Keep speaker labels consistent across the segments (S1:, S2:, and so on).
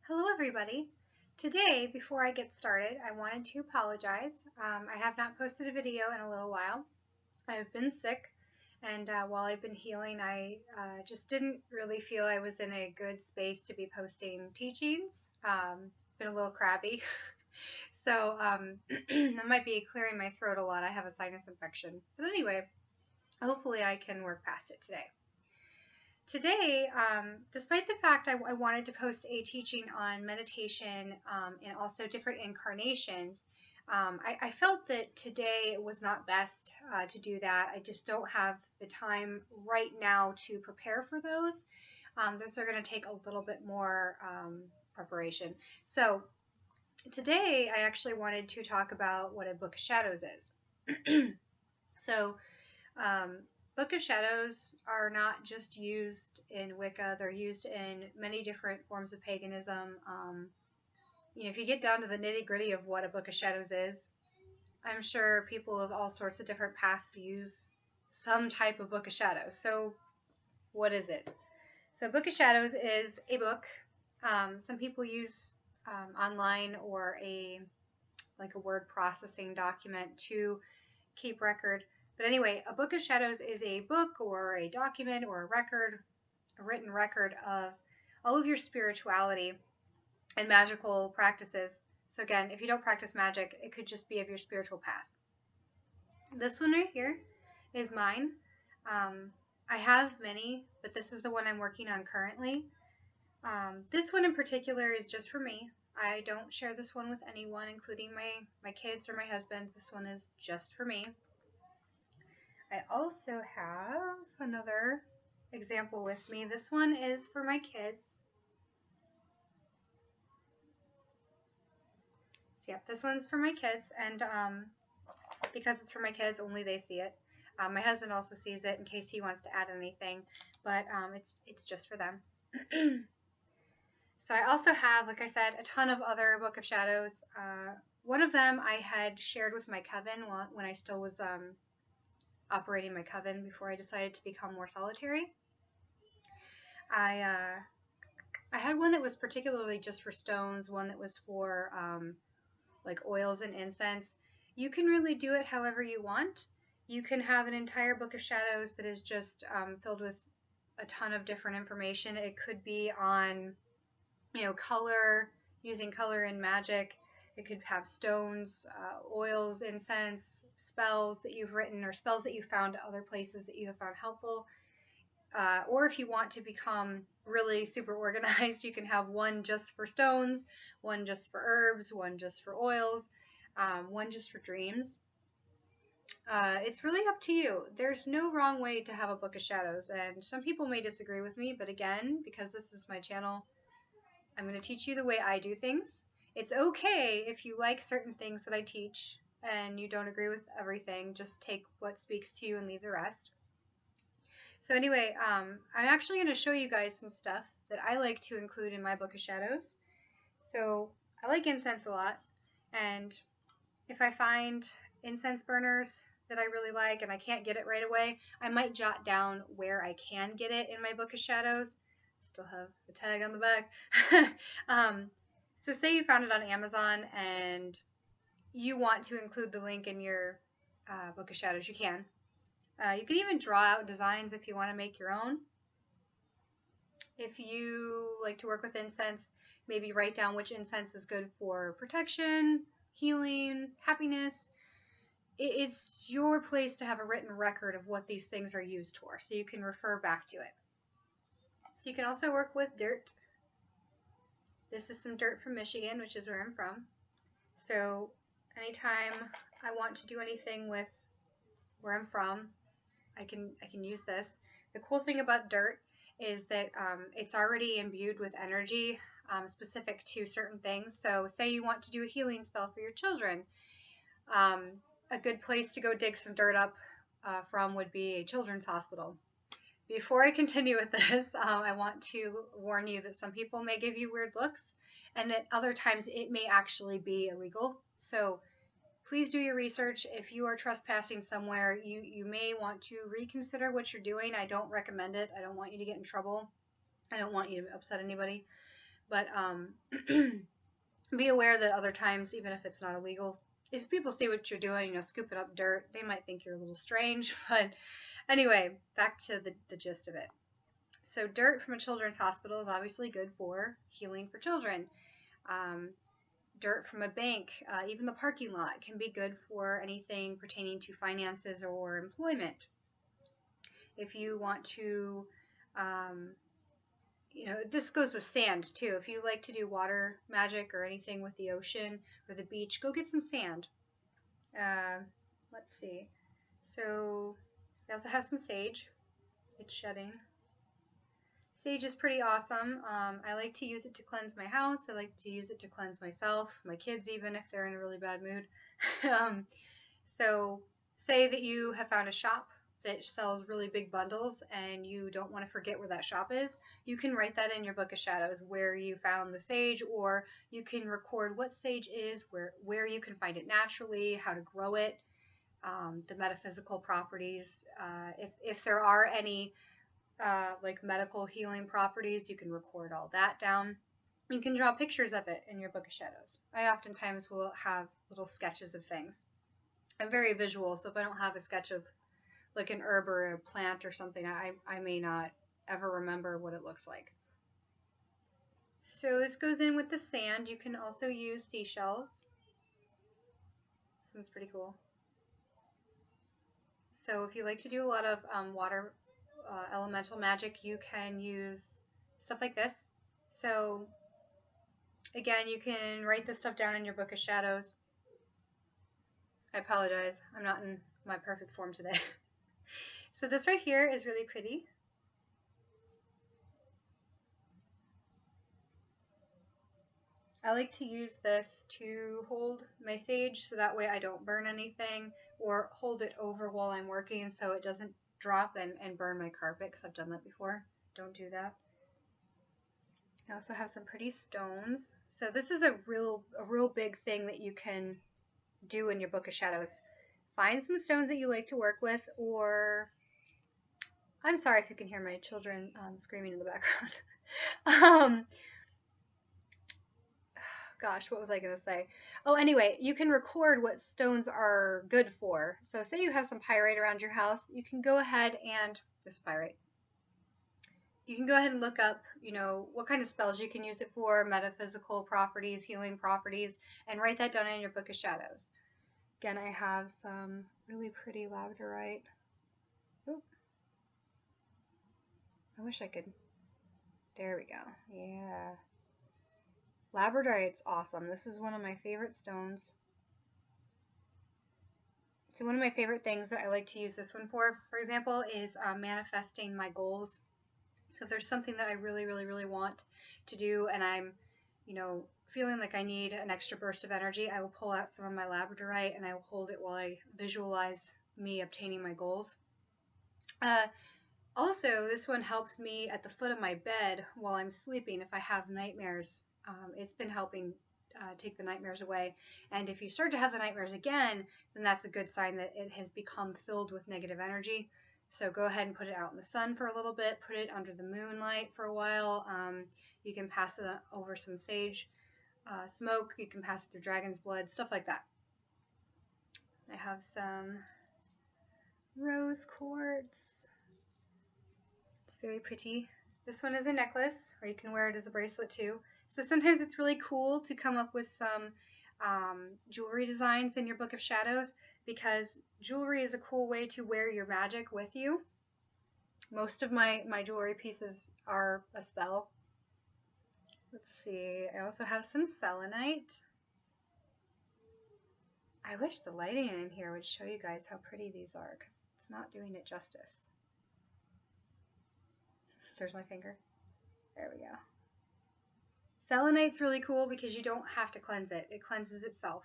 S1: Hello everybody. Today, before I get started, I wanted to apologize. I have not posted a video in a little while. I've been sick, and while I've been healing, I just didn't really feel I was in a good space to be posting teachings. Been a little crabby. So I might be clearing my throat a lot. I have a sinus infection. But anyway, hopefully I can work past it today. Today, despite the fact I wanted to post a teaching on meditation and also different incarnations, I felt that today was not best to do that. I just don't have the time right now to prepare for those. Those are going to take a little bit more preparation. So today, I actually wanted to talk about what a Book of Shadows is. So um, Book of Shadows are not just used in Wicca, they're used in many different forms of paganism. If you get down to the nitty gritty of what a Book of Shadows is, I'm sure people of all sorts of different paths use some type of Book of Shadows. So, what is it? So, Book of Shadows is a book. Some people use online or a word processing document to keep record. But anyway, a Book of Shadows is a book or a document or a record, a written record of all of your spirituality and magical practices. So again, if you don't practice magic, it could just be of your spiritual path. This one right here is mine. I have many, but this is the one I'm working on currently. This one in particular is just for me. I don't share this one with anyone, including my kids or my husband. This one is just for me. I also have another example with me. This one is for my kids. So yep, this one's for my kids, and because it's for my kids, only they see it. My husband also sees it in case he wants to add anything, but it's just for them. So I also have, like I said, a ton of other Book of Shadows. One of them I had shared with my coven when I still was operating my coven before I decided to become more solitary. I had one that was particularly just for stones, one that was for like oils and incense. You can really do it however you want. You can have an entire Book of Shadows that is just filled with a ton of different information. It could be on, color, using color in magic. It could have stones, oils, incense, spells that you've written or spells that you found at other places that you have found helpful. Or if you want to become really super organized, you can have one just for stones, one just for herbs, one just for oils, one just for dreams. It's really up to you. There's no wrong way to have a Book of Shadows, and some people may disagree with me, but again, because this is my channel, I'm going to teach you the way I do things. It's okay if you like certain things that I teach and you don't agree with everything. Just take what speaks to you and leave the rest. So anyway, I'm actually going to show you guys some stuff that I like to include in my Book of Shadows. So I like incense a lot, and if I find incense burners that I really like and I can't get it right away, I might jot down where I can get it in my Book of Shadows. Still have the tag on the back. So say you found it on Amazon and you want to include the link in your Book of Shadows, you can. You can even draw out designs if you want to make your own. If you like to work with incense, maybe write down which incense is good for protection, healing, happiness. It's your place to have a written record of what these things are used for, so you can refer back to it. So you can also work with dirt. This is some dirt from Michigan, which is where I'm from. So anytime I want to do anything with where I'm from, I can use this. The cool thing about dirt is that it's already imbued with energy specific to certain things. So say you want to do a healing spell for your children. A good place to go dig some dirt up from would be a children's hospital. Before I continue with this, I want to warn you that some people may give you weird looks, and at other times it may actually be illegal. So please do your research. If you are trespassing somewhere, you may want to reconsider what you're doing. I don't recommend it. I don't want you to get in trouble. I don't want you to upset anybody. But be aware that other times, even if it's not illegal, if people see what you're doing, scooping up dirt, they might think you're a little strange. But anyway, back to the gist of it. So dirt from a children's hospital is obviously good for healing for children. Um, Dirt from a bank, even the parking lot, can be good for anything pertaining to finances or employment. If you want to, um, this goes with sand too. If you like to do water magic or anything with the ocean or the beach, go get some sand. Let's see. So we also have some sage. It's shedding. Sage is pretty awesome. I like to use it to cleanse my house. I like to use it to cleanse myself, my kids, even if they're in a really bad mood. So say that you have found a shop that sells really big bundles and you don't want to forget where that shop is. You can write that in your Book of Shadows where you found the sage, or you can record what sage is, where you can find it naturally, how to grow it, the metaphysical properties. If there are any like medical healing properties, you can record all that down. You can draw pictures of it in your Book of Shadows. I oftentimes will have little sketches of things. I'm very visual, so if I don't have a sketch of like an herb or a plant or something, I may not ever remember what it looks like. So this goes in with the sand. You can also use seashells. This one's pretty cool. So if you like to do a lot of water elemental magic, you can use stuff like this. So again, you can write this stuff down in your Book of Shadows. I apologize, I'm not in my perfect form today. So this right here is really pretty. I like to use this to hold my sage so that way I don't burn anything, or hold it over while I'm working so it doesn't drop and burn my carpet, because I've done that before. Don't do that. I also have some pretty stones. So this is a real big thing that you can do in your Book of Shadows. Find some stones that you like to work with, or I'm sorry if you can hear my children screaming in the background. Gosh, what was I going to say? Oh, anyway, you can record what stones are good for. So say you have some pyrite around your house, you can go ahead and, this pyrite, you can go ahead and look up, what kind of spells you can use it for, metaphysical properties, healing properties, and write that down in your Book of Shadows. Again, I have some really pretty labradorite. Oop. I wish I could. There we go. Yeah. Labradorite's awesome. This is one of my favorite stones. So one of my favorite things that I like to use this one for example, is manifesting my goals. So if there's something that I really, really, really want to do and I'm, feeling like I need an extra burst of energy, I will pull out some of my labradorite and I will hold it while I visualize me obtaining my goals. Also, this one helps me at the foot of my bed while I'm sleeping if I have nightmares. It's been helping take the nightmares away. And if you start to have the nightmares again, then that's a good sign that it has become filled with negative energy. So go ahead and put it out in the sun for a little bit, put it under the moonlight for a while. You can pass it over some sage smoke, you can pass it through dragon's blood, stuff like that. I have some rose quartz. It's very pretty. This one is a necklace, or you can wear it as a bracelet too. So sometimes it's really cool to come up with some jewelry designs in your Book of Shadows, because jewelry is a cool way to wear your magic with you. Most of my jewelry pieces are a spell. Let's see, I also have some selenite. I wish the lighting in here would show you guys how pretty these are, because it's not doing it justice. There's my finger. There we go. Selenite's really cool because you don't have to cleanse it. It cleanses itself.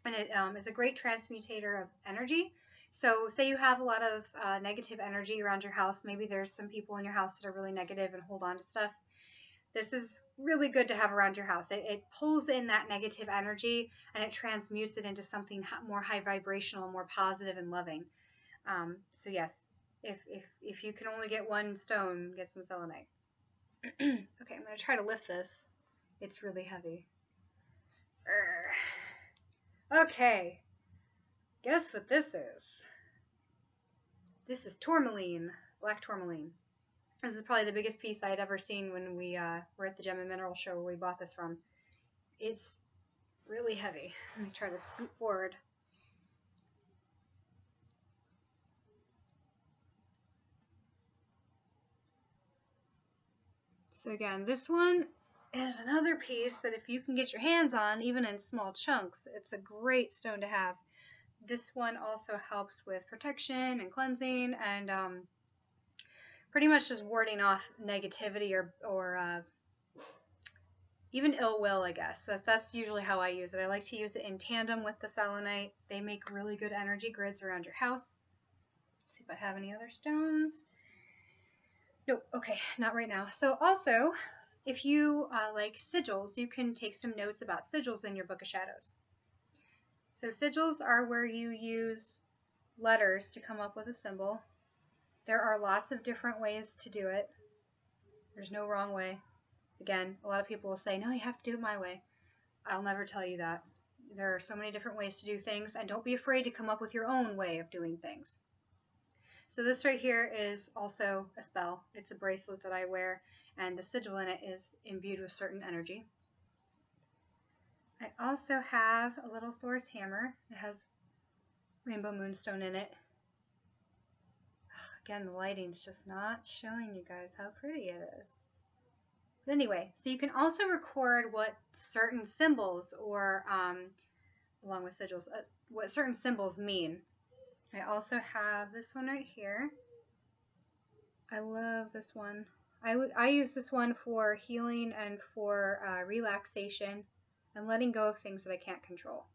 S1: And it is a great transmutator of energy. So say you have a lot of negative energy around your house. Maybe there's some people in your house that are really negative and hold on to stuff. This is really good to have around your house. It pulls in that negative energy and it transmutes it into something more high vibrational, more positive and loving. So yes, if you can only get one stone, get some selenite. Okay, I'm going to try to lift this It's really heavy. Okay, guess what this is? This is tourmaline, black tourmaline. This is probably the biggest piece I'd ever seen when we were at the Gem and Mineral Show where we bought this from. It's really heavy. Let me try to scoot forward. So again, this one is another piece that if you can get your hands on, even in small chunks, it's a great stone to have. This one also helps with protection and cleansing and pretty much just warding off negativity or even ill will, I guess. That's usually how I use it. I like to use it in tandem with the selenite. They make really good energy grids around your house. Let's see if I have any other stones. Nope, okay, not right now. So also, if you like sigils, you can take some notes about sigils in your Book of Shadows. So sigils are where you use letters to come up with a symbol. There are lots of different ways to do it. There's no wrong way. Again, a lot of people will say, no, you have to do it my way. I'll never tell you that. There are so many different ways to do things, and don't be afraid to come up with your own way of doing things. So this right here is also a spell. It's a bracelet that I wear, and the sigil in it is imbued with certain energy. I also have a little Thor's hammer. It has rainbow moonstone in it. Again, the lighting's just not showing you guys how pretty it is. But anyway, so you can also record what certain symbols or, along with sigils, what certain symbols mean. I also have this one right here. I love this one. I use this one for healing and for relaxation and letting go of things that I can't control.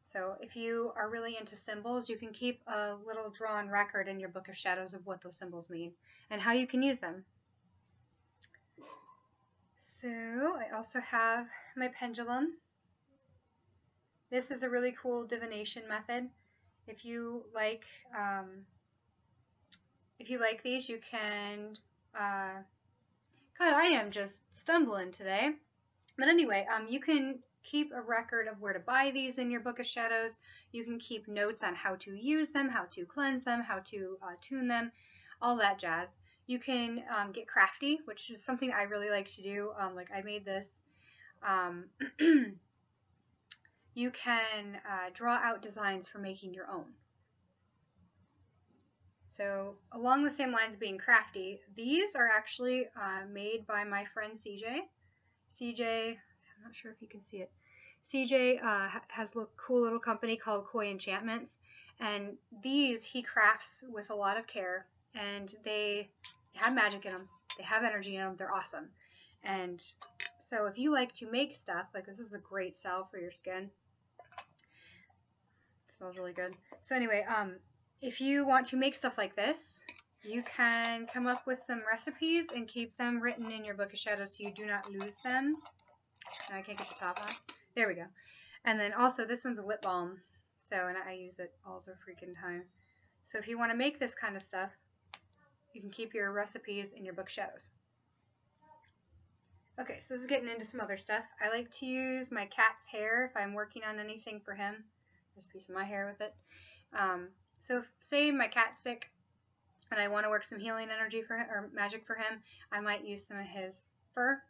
S1: So if you are really into symbols, you can keep a little drawn record in your Book of Shadows of what those symbols mean and how you can use them. So I also have my pendulum. This is a really cool divination method. If you like these, you can, God, I am just stumbling today. But anyway, you can keep a record of where to buy these in your Book of Shadows. You can keep notes on how to use them, how to cleanse them, how to tune them, all that jazz. You can get crafty, which is something I really like to do. Like I made this. You can draw out designs for making your own. So along the same lines of being crafty, these are actually made by my friend CJ. CJ, I'm not sure if you can see it. CJ has a cool little company called Koi Enchantments, and these he crafts with a lot of care, and they have magic in them. They have energy in them. They're awesome. And so if you like to make stuff, like this is a great salve for your skin. It smells really good. So anyway, if you want to make stuff like this, you can come up with some recipes and keep them written in your Book of Shadows so you do not lose them. Now I can't get the top on. There we go. And then also this one's a lip balm. So, and I use it all the freaking time. So if you want to make this kind of stuff, you can keep your recipes in your Book of Shadows. Okay, so this is getting into some other stuff. I like to use my cat's hair if I'm working on anything for him. There's a piece of my hair with it. So if, say my cat's sick and I want to work some healing energy for him, or magic for him, I might use some of his fur.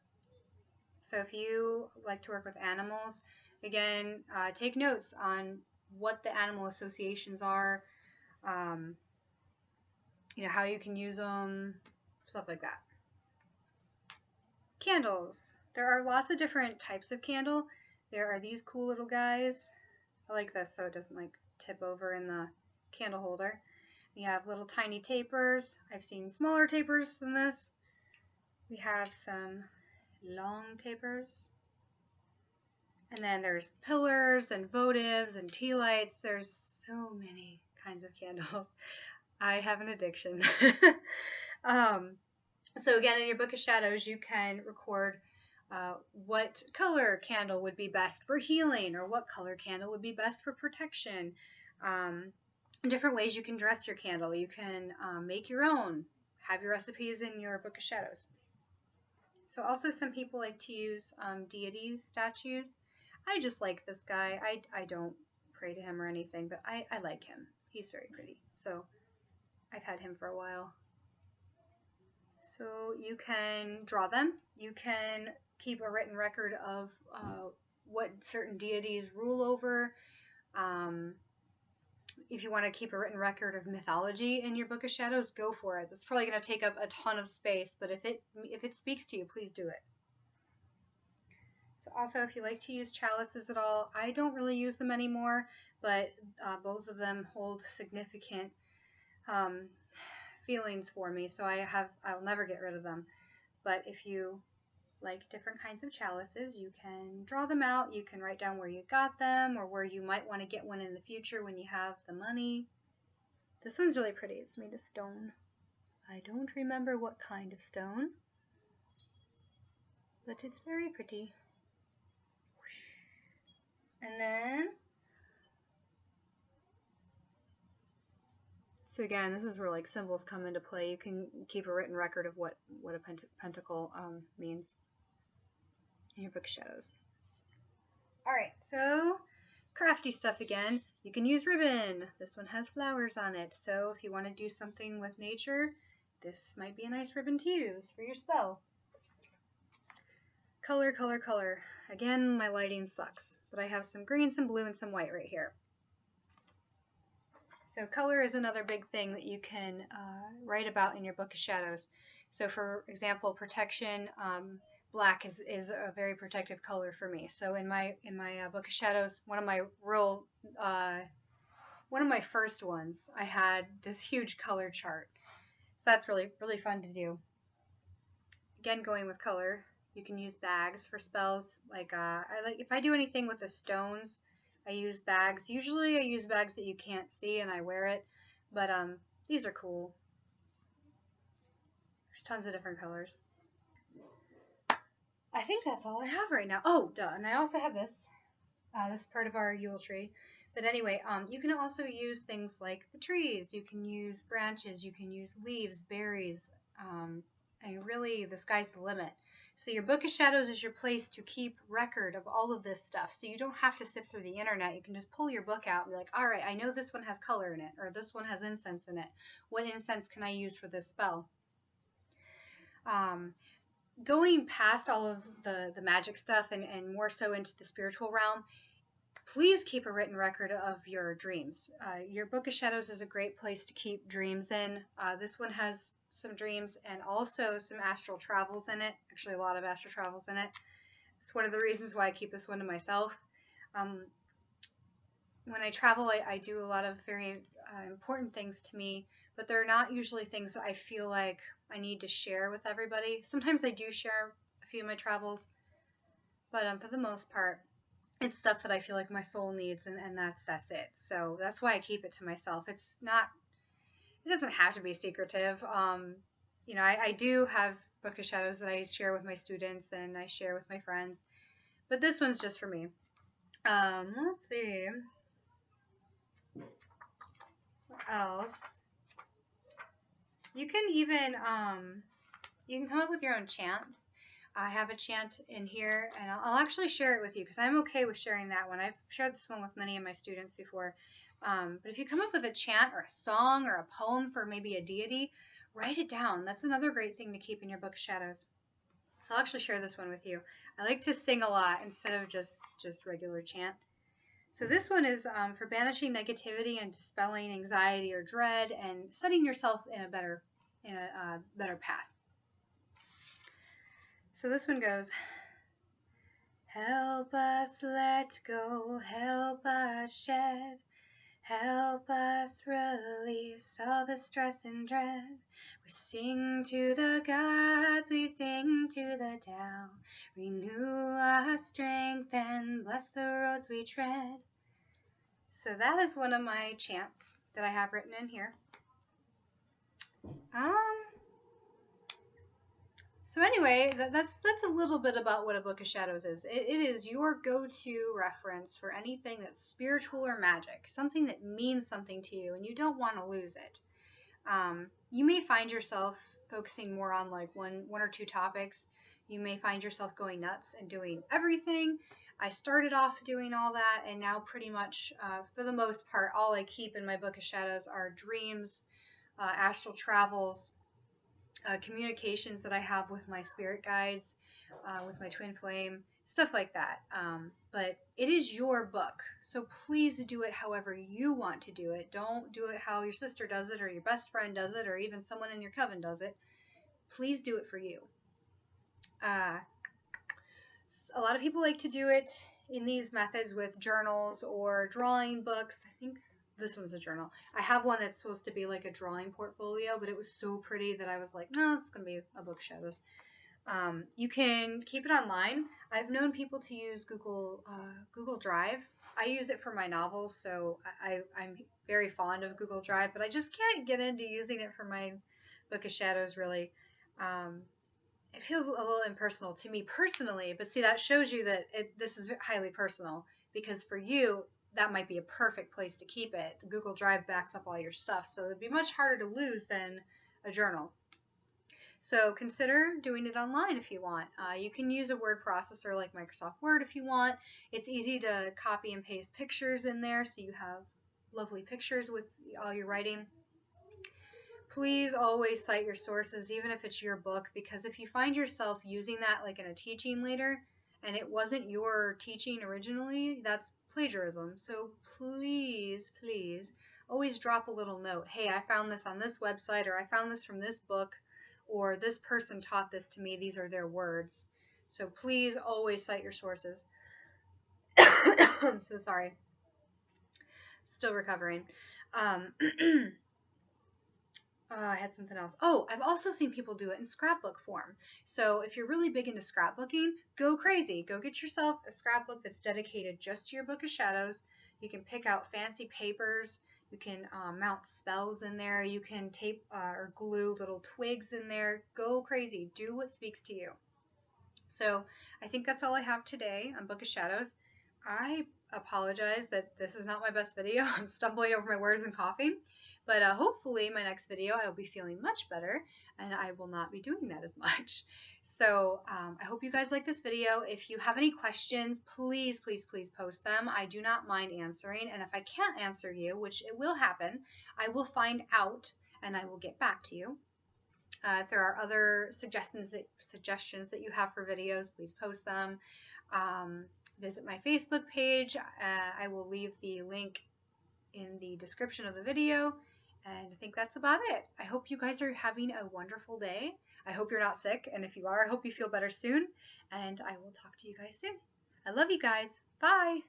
S1: So if you like to work with animals, again, take notes on what the animal associations are, you know, how you can use them, stuff like that. Candles. There are lots of different types of candle. There are these cool little guys. I like this so it doesn't like tip over in the candle holder. You have little tiny tapers. I've seen smaller tapers than this. We have some long tapers. And then there's pillars and votives and tea lights. There's so many kinds of candles. I have an addiction. So again, in your Book of Shadows, you can record what color candle would be best for healing, or what color candle would be best for protection. Different ways you can dress your candle. You can make your own. Have your recipes in your Book of Shadows. So also some people like to use deity statues. I just like this guy. I don't pray to him or anything, but I like him. He's very pretty. So I've had him for a while. So you can draw them. You can keep a written record of what certain deities rule over. If you want to keep a written record of mythology in your Book of Shadows, go for it. That's probably going to take up a ton of space, but if it speaks to you, please do it. So also, if you like to use chalices at all, I don't really use them anymore, but both of them hold significant feelings for me, so I'll never get rid of them. But if you like different kinds of chalices, you can draw them out, you can write down where you got them or where you might want to get one in the future when you have the money. This one's really pretty. It's made of stone. I don't remember what kind of stone, but it's very pretty. And then, so again, this is where like symbols come into play. You can keep a written record of what a pentacle means in your Book of Shadows. Alright, so crafty stuff again. You can use ribbon. This one has flowers on it, so if you want to do something with nature, this might be a nice ribbon to use for your spell. Color, color, color. Again, my lighting sucks, but I have some green, some blue, and some white right here. So color is another big thing that you can write about in your Book of Shadows. So for example, protection, black is a very protective color for me. So in my Book of Shadows, one of my first ones, I had this huge color chart. So that's really fun to do. Again, going with color, you can use bags for spells. Like if I do anything with the stones, I use bags. Usually I use bags that you can't see and I wear it, but these are cool. There's tons of different colors. I think that's all I have right now. Oh, duh, and I also have this. This is part of our Yule tree. But anyway, you can also use things like the trees. You can use branches. You can use leaves, berries. And really, the sky's the limit. So your Book of Shadows is your place to keep record of all of this stuff. So you don't have to sift through the internet. You can just pull your book out and be like, all right, I know this one has color in it, or this one has incense in it. What incense can I use for this spell? Going past all of the magic stuff and more so into the spiritual realm, please keep a written record of your dreams. Your Book of Shadows is a great place to keep dreams in. This one has some dreams and also some astral travels in it. Actually, a lot of astral travels in it. It's one of the reasons why I keep this one to myself. When I travel, I do a lot of very important things to me, but they're not usually things that I feel like I need to share with everybody. Sometimes I do share a few of my travels, but for the most part, it's stuff that I feel like my soul needs, and that's it. So that's why I keep it to myself. It doesn't have to be secretive. I do have Book of Shadows that I share with my students and I share with my friends, but this one's just for me. Let's see. What else? You can even, you can come up with your own chants. I have a chant in here, and I'll actually share it with you because I'm okay with sharing that one. I've shared this one with many of my students before. But if you come up with a chant or a song or a poem for maybe a deity, write it down. That's another great thing to keep in your Book of Shadows. So I'll actually share this one with you. I like to sing a lot instead of just regular chant. So this one is for banishing negativity and dispelling anxiety or dread and setting yourself in a better path. So this one goes, help us let go, help us shed, help us release all the stress and dread. We sing to the gods, we sing to the Tao, renew our strength and bless the roads we tread. So that is one of my chants that I have written in here. So anyway, that's a little bit about what a Book of Shadows is. It is your go-to reference for anything that's spiritual or magic, something that means something to you and you don't want to lose it. You may find yourself focusing more on like one or two topics. You may find yourself going nuts and doing everything. I started off doing all that, and now pretty much, for the most part, all I keep in my Book of Shadows are dreams, astral travels, communications that I have with my spirit guides, with my twin flame, stuff like that. But it is your book, so please do it however you want to do it. Don't do it how your sister does it, or your best friend does it, or even someone in your coven does it. Please do it for you. A lot of people like to do it in these methods with journals or drawing books. I think this one's a journal. I have one that's supposed to be like a drawing portfolio, but it was so pretty that I was like, no, it's going to be a Book of Shadows. You can keep it online. I've known people to use Google Drive. I use it for my novels, so I'm very fond of Google Drive, but I just can't get into using it for my Book of Shadows, really. It feels a little impersonal to me personally, but see, that shows you that this is highly personal, because for you, that might be a perfect place to keep it. Google Drive backs up all your stuff, so it'd be much harder to lose than a journal. So consider doing it online if you want. You can use a word processor like Microsoft Word if you want. It's easy to copy and paste pictures in there, so you have lovely pictures with all your writing. Please always cite your sources, even if it's your book, because if you find yourself using that like in a teaching later, and it wasn't your teaching originally, that's plagiarism. So please, please, always drop a little note. Hey, I found this on this website, or I found this from this book, or this person taught this to me. These are their words. So please always cite your sources. I'm so sorry. Still recovering. I had something else. Oh, I've also seen people do it in scrapbook form. So if you're really big into scrapbooking, go crazy. Go get yourself a scrapbook that's dedicated just to your Book of Shadows. You can pick out fancy papers. You can mount spells in there. You can tape or glue little twigs in there. Go crazy. Do what speaks to you. So I think that's all I have today on Book of Shadows. I apologize that this is not my best video. I'm stumbling over my words and coughing. But hopefully my next video I will be feeling much better, and I will not be doing that as much. So I hope you guys like this video. If you have any questions, please, please, please post them. I do not mind answering, and if I can't answer you, which it will happen, I will find out and I will get back to you. If there are other suggestions that you have for videos, please post them. Visit my Facebook page. I will leave the link in the description of the video. And I think that's about it. I hope you guys are having a wonderful day. I hope you're not sick. And if you are, I hope you feel better soon. And I will talk to you guys soon. I love you guys. Bye.